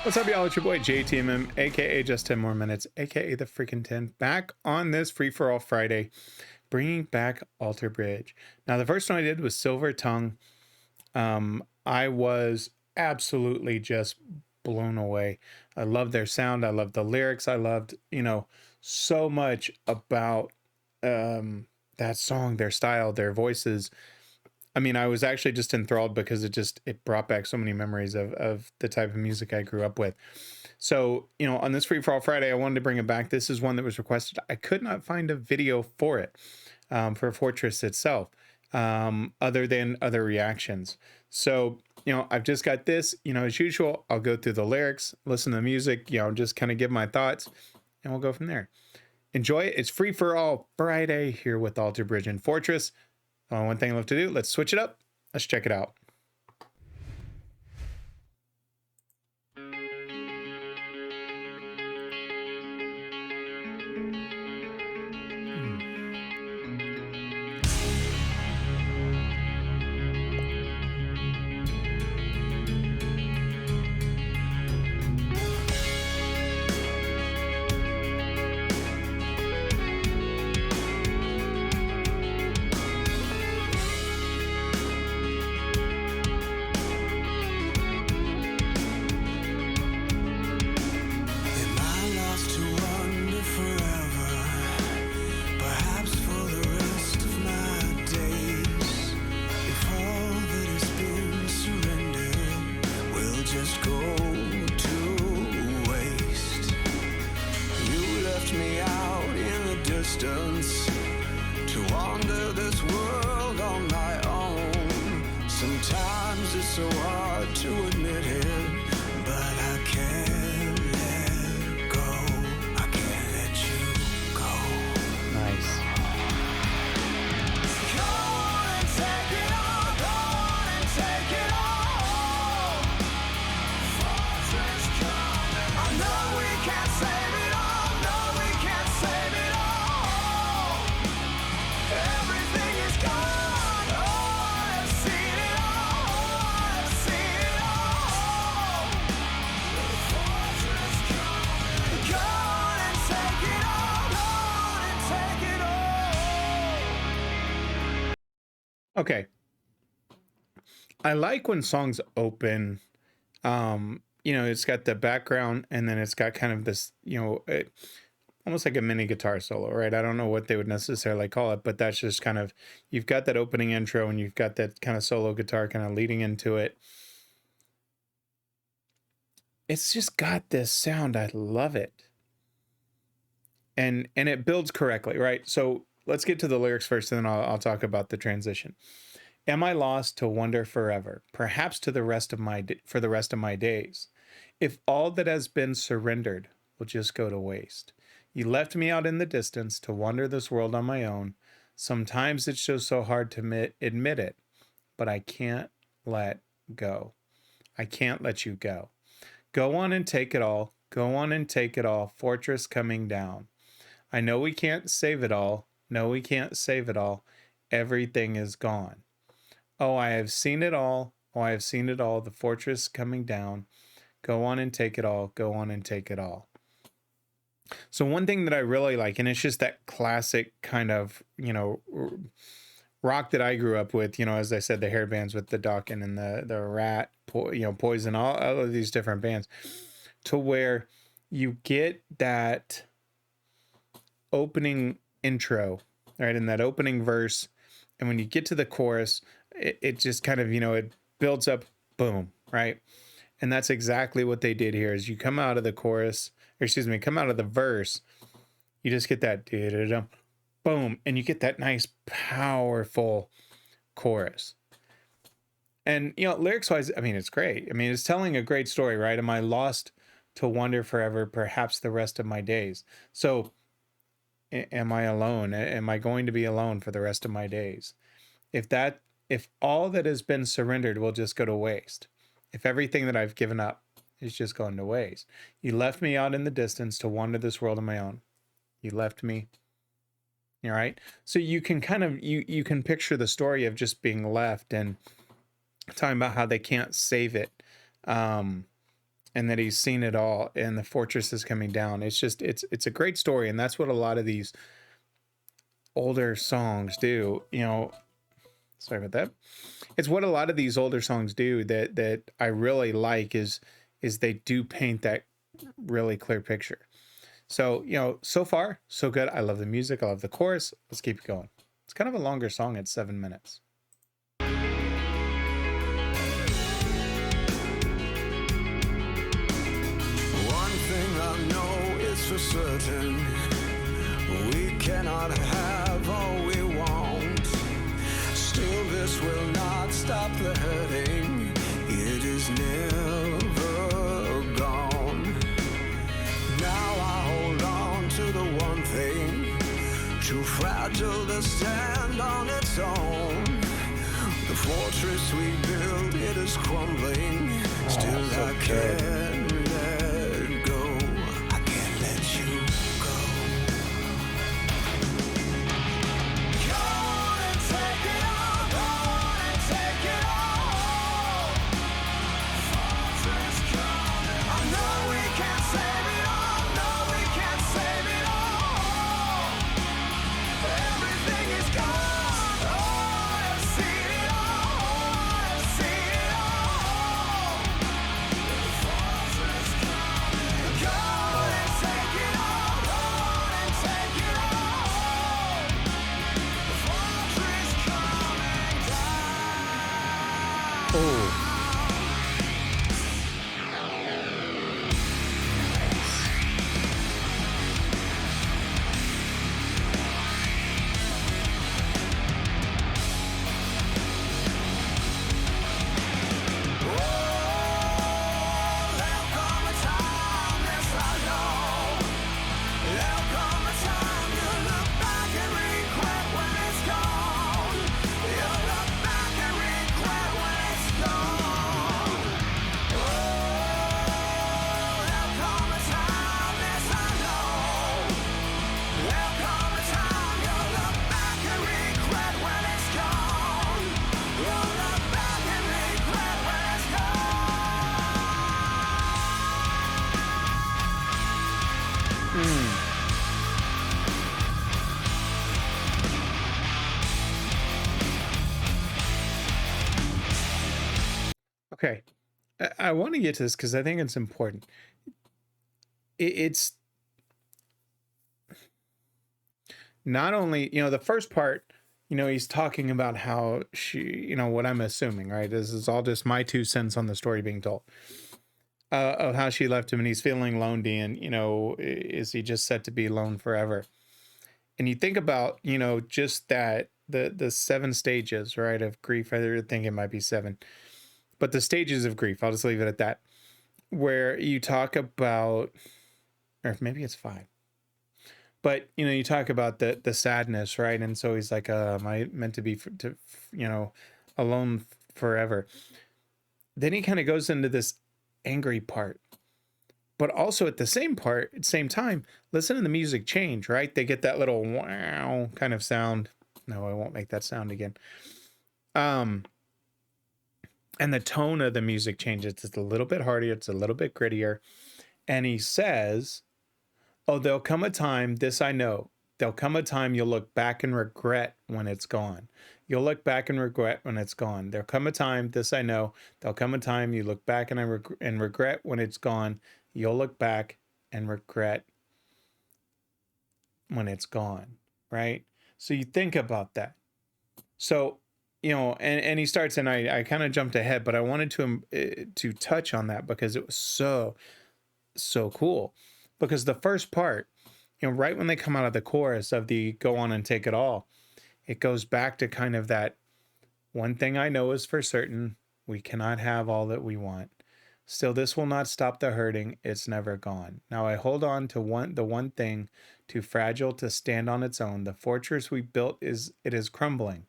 What's up, y'all? It's your boy JTMM, aka Just 10 More Minutes, aka the Freakin' 10, back on this Free for All Friday, bringing back Alter Bridge. Now, the first one I did was Silver Tongue. I was absolutely just blown away. I loved their sound. I loved the lyrics. I loved, so much about that song, their style, their voices. I mean, I was actually just enthralled because it brought back so many memories of the type of music I grew up with. So, on this Free for All Friday, I wanted to bring it back. This is one that was requested. I could not find a video for it, for Fortress itself, other than other reactions. So, I've just got this, as usual, I'll go through the lyrics, listen to the music, just kind of give my thoughts, and we'll go from there. Enjoy it. It's Free for All Friday here with Alter Bridge and Fortress. One thing left to do. Let's switch it up. Let's check it out. To wander this world on my own. Sometimes it's so hard to admit it, but I can't let go. I can't let you go. Nice. Go on and take it all. Go on and take it all. Fortress coming. I know we can't save it all. No, we can't save it all. Everything is gone. Oh, I've seen it all. I've seen it all. The fortress coming. Go on and take it all. Go on and take it all. Okay. I like when songs open. It's got the background and then it's got kind of this, almost like a mini guitar solo, right? I don't know what they would necessarily call it, but that's just kind of, you've got that opening intro and you've got that kind of solo guitar kind of leading into it. It's just got this sound. I love it. And it builds correctly, right? So let's get to the lyrics first, and then I'll talk about the transition. Am I lost to wander forever, perhaps for the rest of my days? If all that has been surrendered will just go to waste. You left me out in the distance to wander this world on my own. Sometimes it's just so hard to admit it, but I can't let go. I can't let you go. Go on and take it all. Go on and take it all. Fortress coming down. I know we can't save it all. No, we can't save it all. Everything is gone. Oh, I have seen it all. Oh, I have seen it all. The fortress coming down. Go on and take it all. Go on and take it all. So one thing that I really like, and it's just that classic kind of, rock that I grew up with, as I said, the hair bands with the Dawkins and the Rat, Poison, all of these different bands, to where you get that opening intro, right? In that opening verse. And when you get to the chorus, it just kind of, it builds up, boom, right? And that's exactly what they did here. Is you come out of the chorus, come out of the verse, you just get that boom, and you get that nice, powerful chorus. And, lyrics-wise, I mean, it's great. I mean, it's telling a great story, right? Am I lost to wander forever, perhaps the rest of my days? So, am I alone? Am I going to be alone for the rest of my days? If all that has been surrendered will just go to waste, if everything that I've given up is just going to waste. You left me out in the distance to wander this world on my own. You left me. All right. So you can kind of, you can picture the story of just being left and talking about how they can't save it. and that he's seen it all, and the fortress is coming down. It's just it's a great story, and that's what a lot of these older songs do. Sorry about that. It's what a lot of these older songs do that I really like is they do paint that really clear picture. So, so far, so good. I love the music. I love the chorus. Let's keep it going. It's kind of a longer song at 7 minutes. One thing I know is for certain, we cannot have all we want. Still, this will not stop the hurting. It is never gone. Now I hold on to the one thing, too fragile to stand on its own. The fortress we built, it is crumbling. Still so I good. can't let go. I can't let you go. Go on and take it all. Go on and take it all. Fortress coming. I know we can't save it all. No, we can't save it all. Everything is gone. Oh, I've seen it all. I've seen it all. The fortress coming. Go on and take it all. Go on and take it all. The fortress coming down. Oh, There'll come a time, yes I know. There'll come a time you'll look back and regret when it's gone. You'll look back and regret when it's gone. There'll come a time, yes I know. There'll come a time you'll look back and regret when it's gone. You'll look back and regret when it's gone. okay. I want to get to this because I think it's important. It's not only, the first part, he's talking about how what I'm assuming, right? This is all just my 2 cents on the story being told. Of how she left him and he's feeling lonely, and is he just set to be alone forever? And you think about, just that the 7 stages, right, of grief. I think it might be 7, but the stages of grief, I'll just leave it at that, where you talk about, or maybe it's 5, but you talk about the sadness, right? And so he's like, am I meant to be alone forever? Then he kind of goes into this angry part, but also at the same time, listen to the music change, right? They get that little wow kind of sound. No, I won't make that sound again. And the tone of the music changes. It's a little bit harder. It's a little bit grittier. And he says, oh, there'll come a time, this I know, there'll come a time you'll look back and regret when it's gone. You'll look back and regret when it's gone. There'll come a time, this I know, there'll come a time you look back and regret when it's gone. You'll look back and regret when it's gone, right? So you think about that. So, and he starts, and I kind of jumped ahead, but I wanted to touch on that because it was so cool. Because the first part, right when they come out of the chorus of the go on and take it all, it goes back to kind of that one thing I know is for certain, we cannot have all that we want. Still, this will not stop the hurting. It's never gone. Now I hold on to the one thing, too fragile to stand on its own. The fortress we built is crumbling.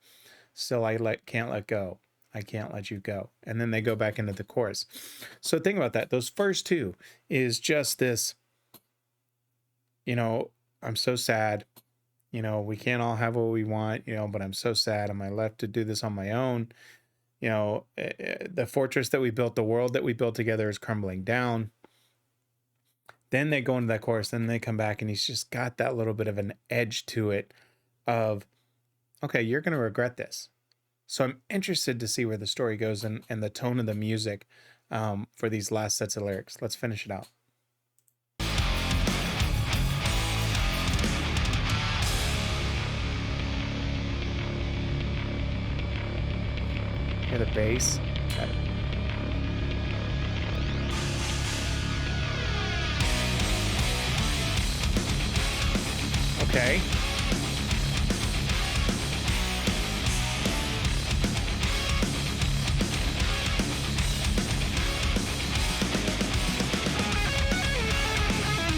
Still, can't let go. I can't let you go. And then they go back into the chorus. So think about that. Those first 2 is just this, I'm so sad. We can't all have what we want, but I'm so sad. Am I left to do this on my own? you know, the fortress that we built, the world that we built together is crumbling down. Then they go into that chorus, then they come back, and he's just got that little bit of an edge to it of, okay, you're going to regret this. So I'm interested to see where the story goes and the tone of the music for these last sets of lyrics. Let's finish it out. Hear the bass? Okay.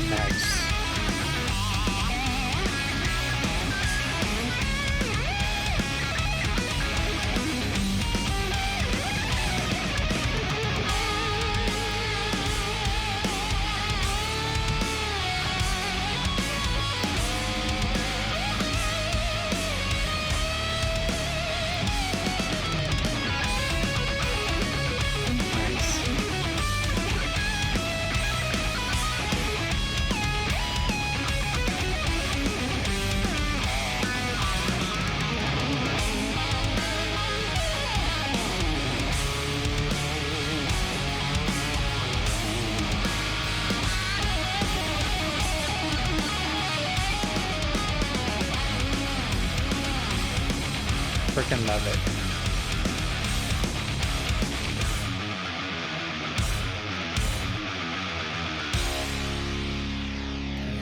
Nice. Nice. Freaking love it.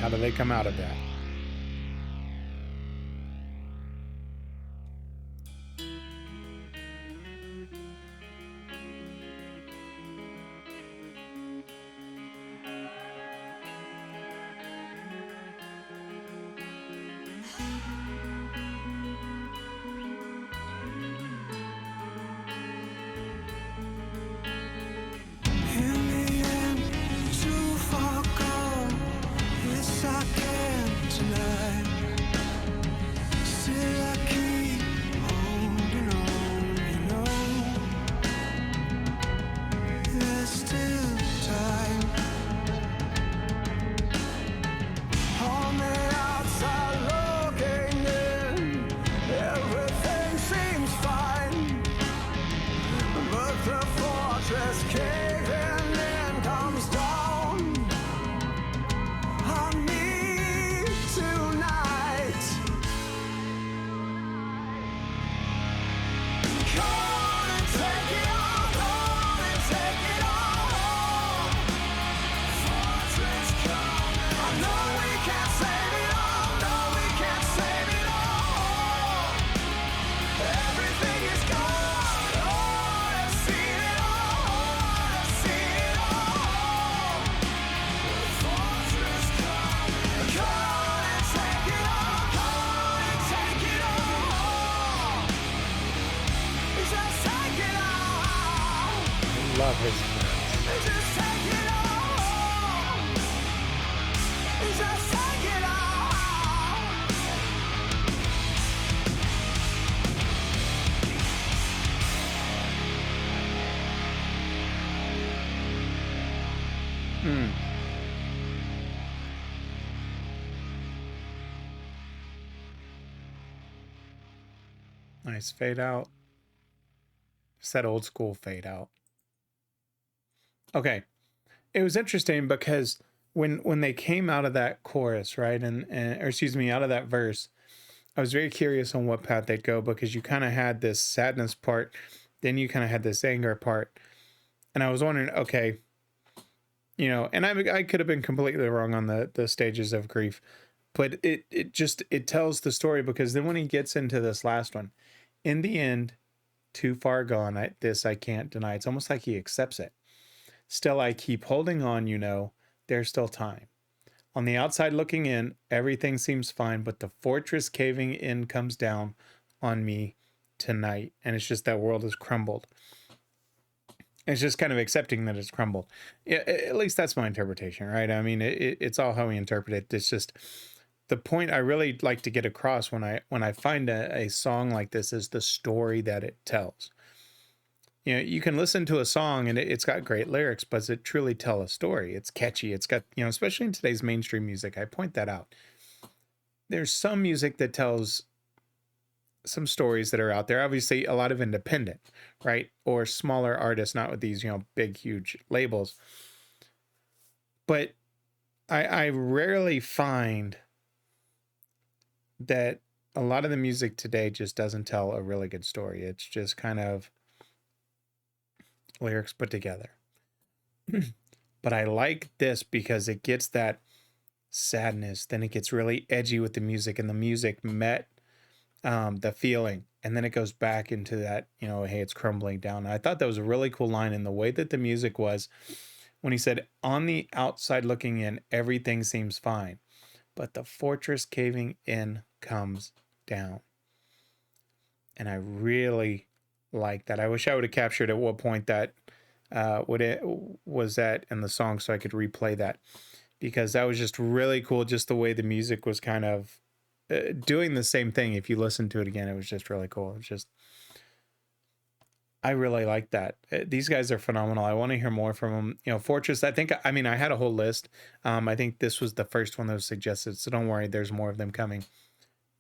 How do they come out of that? In the end, too far gone. Yes, I can tonight. Still, I keep holding on, you know. There's still time. On the outside looking in, everything seems fine. But the fortress caving in comes down on me tonight. Come on and take it all, come on and take it all. Fortress coming. I know we can't save it all, no we can't save it all. Everything is gone, oh, I've seen it all, I've seen it all. Fortress coming. Come on and take it all, come on and take it all. Just take it all. Love his voice. Just take it all. Just take it all. Nice fade out. It's that old school fade out. Okay. It was interesting because when they came out of that chorus, right, and or excuse me, out of that verse, I was very curious on what path they'd go because you kind of had this sadness part, then you kind of had this anger part, and I was wondering, okay, you know, and I could have been completely wrong on the stages of grief, but it tells the story because then when he gets into this last one, in the end, too far gone. I can't deny. It's almost like he accepts it. Still, I keep holding on, you know, there's still time. On the outside looking in, everything seems fine, but the fortress caving in comes down on me tonight. And it's just that world has crumbled. It's just kind of accepting that it's crumbled. Yeah, at least that's my interpretation, right? I mean, it's all how we interpret it. It's just the point I really like to get across when I find a song like this is the story that it tells. You know, you can listen to a song and it's got great lyrics, but does it truly tell a story? It's catchy. It's got, you know, especially in today's mainstream music, I point that out. There's some music that tells some stories that are out there. Obviously, a lot of independent, right? Or smaller artists, not with these, you know, big, huge labels. But I rarely find that a lot of the music today just doesn't tell a really good story. It's just kind of lyrics put together. But I like this because it gets that sadness, then it gets really edgy with the music, and the music met the feeling, and then it goes back into that, you know, hey, it's crumbling down. I thought that was a really cool line in the way that the music was when he said, on the outside looking in, everything seems fine, but the fortress caving in comes down. And I really like that. I wish I would have captured at what point that what it was at in the song so I could replay that, because that was just really cool. Just the way the music was kind of doing the same thing. If you listen to it again, it was just really cool. It was just, I really like that. These guys are phenomenal. I want to hear more from them. You know, Fortress, I mean, I had a whole list. I think this was the first one that was suggested, so don't worry, there's more of them coming.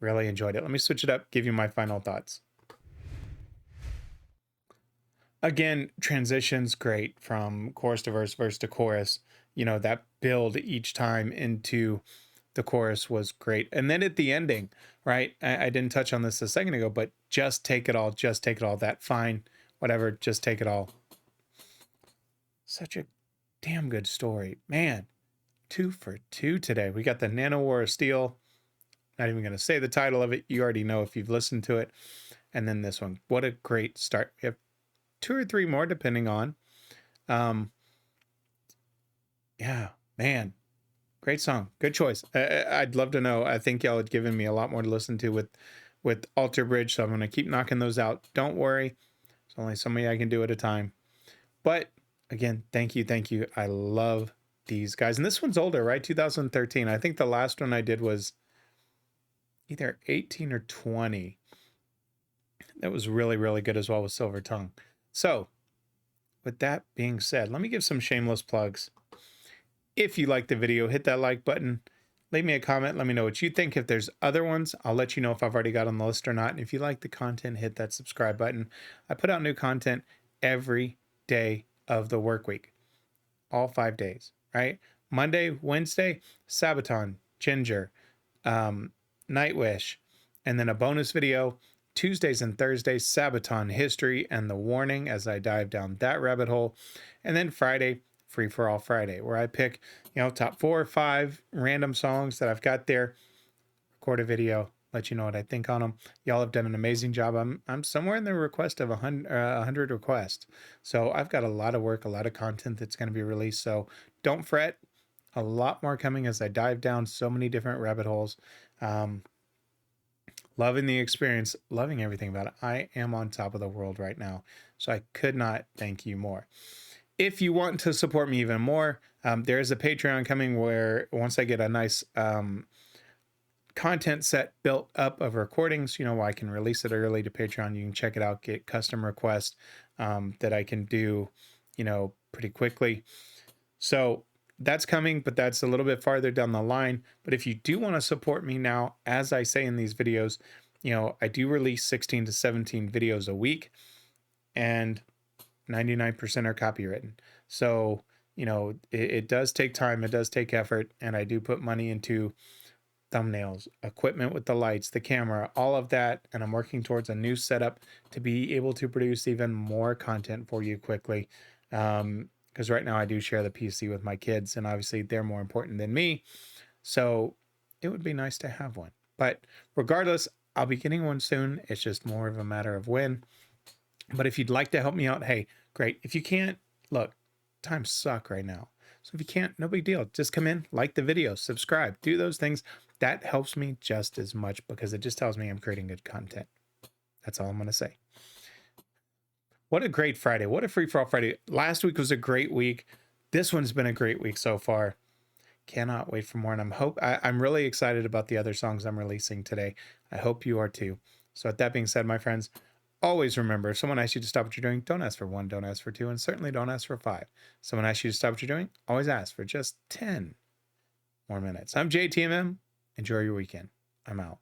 Really enjoyed it. Let me switch it up, give you my final thoughts. Again, transitions great from chorus to verse, verse to chorus. You know, that build each time into the chorus was great. And then at the ending, right? I didn't touch on this a second ago, but just take it all, just take it all. That fine, whatever, just take it all. Such a damn good story. Man, 2 for 2 today. We got the Nano War of Steel. Not even going to say the title of it. You already know if you've listened to it. And then this one. What a great start. We have 2 or 3 more depending on. Yeah, man. Great song. Good choice. I'd love to know. I think y'all had given me a lot more to listen to with Alter Bridge, so I'm going to keep knocking those out. Don't worry. It's only so many I can do at a time. But again, thank you. Thank you. I love these guys. And this one's older, right? 2013. I think the last one I did was either 18 or 20. That was really, really good as well with Silver Tongue. So with that being said, let me give some shameless plugs. If you like the video, hit that like button. Leave me a comment. Let me know what you think. If there's other ones, I'll let you know if I've already got on the list or not. And if you like the content, hit that subscribe button. I put out new content every day of the work week. All 5 days, right? Monday, Wednesday, Sabaton, Ginger, Nightwish, and then a bonus video. Tuesdays and Thursdays, Sabaton, History, and the Warning as I dive down that rabbit hole. And then Friday, Free for All Friday, where I pick, you know, top 4 or 5 random songs that I've got there, record a video, let you know what I think on them. Y'all have done an amazing job. I'm somewhere in the request of 100 requests. So I've got a lot of work, a lot of content that's going to be released. So don't fret. A lot more coming as I dive down so many different rabbit holes. Loving the experience, loving everything about it. I am on top of the world right now. So I could not thank you more. If you want to support me even more, there is a Patreon coming where once I get a nice content set built up of recordings, you know, I can release it early to Patreon. You can check it out, get custom requests that I can do, you know, pretty quickly. So that's coming, but that's a little bit farther down the line. But if you do want to support me now, as I say in these videos, you know, I do release 16 to 17 videos a week, and 99% are copywritten. So, you know, it does take time, it does take effort, and I do put money into thumbnails, equipment with the lights, the camera, all of that. And I'm working towards a new setup to be able to produce even more content for you quickly. Because right now I do share the PC with my kids, and obviously they're more important than me. So it would be nice to have one. But regardless, I'll be getting one soon. It's just more of a matter of when. But if you'd like to help me out, hey, great. If you can't, look, times suck right now. So if you can't, no big deal. Just come in, like the video, subscribe, do those things. That helps me just as much because it just tells me I'm creating good content. That's all I'm going to say. What a great Friday. What a Free For All Friday. Last week was a great week. This one's been a great week so far. Cannot wait for more. And I'm really excited about the other songs I'm releasing today. I hope you are too. So with that being said, my friends, always remember, if someone asks you to stop what you're doing, don't ask for 1, don't ask for 2, and certainly don't ask for 5. Someone asks you to stop what you're doing, always ask for just 10 more minutes. I'm JTMM. Enjoy your weekend. I'm out.